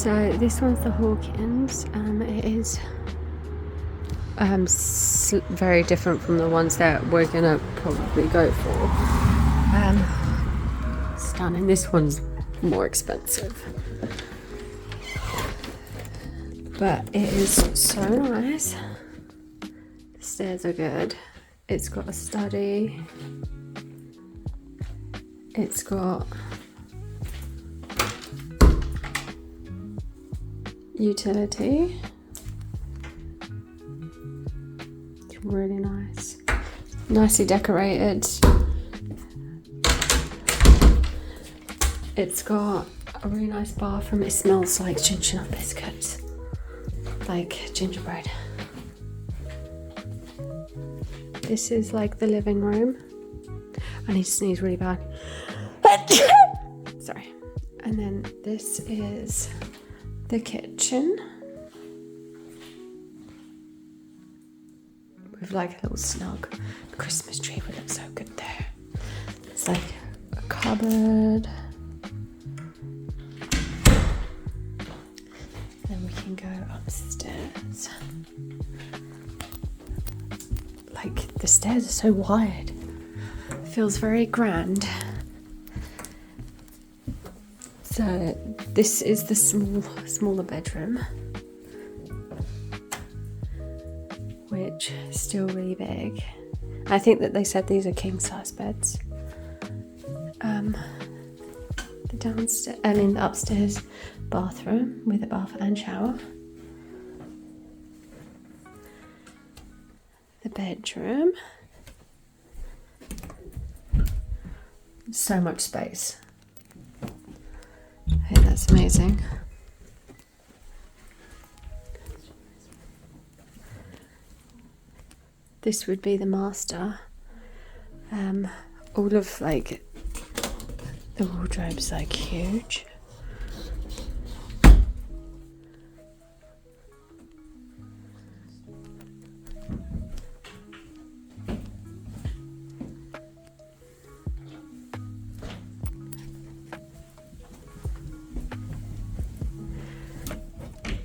So this one's the Hawkins. It is very different from the ones that we're gonna probably go for. Stunning. This one's more expensive, but it is so nice. The stairs are good. It's got a study. It's got utility. It's really nice. Nicely decorated. It's got a really nice bathroom. It smells like ginger nut biscuits, like gingerbread. This is like the living room. I need to sneeze really bad. Sorry. And then this is the kitchen with like a little snug Christmas tree would look so good there. It's like a cupboard. Then we can go upstairs. Like the stairs are so wide. It feels very grand. So this is the smaller bedroom, which is still really big. I think that they said these are king size beds. The upstairs bathroom with a bath and shower. The bedroom. So much space. I think that's amazing. This would be the master. All of like the wardrobe's like huge.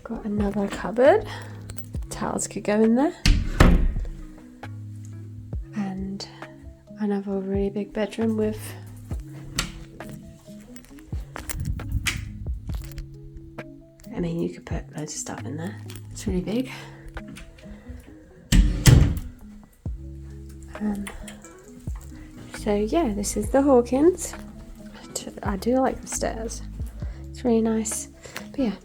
Got another cupboard. Towels could go in there. And another really big bedroom with you could put loads of stuff in there. It's really big. So yeah, this is the Hawkins. I do like the stairs. It's really nice. But yeah.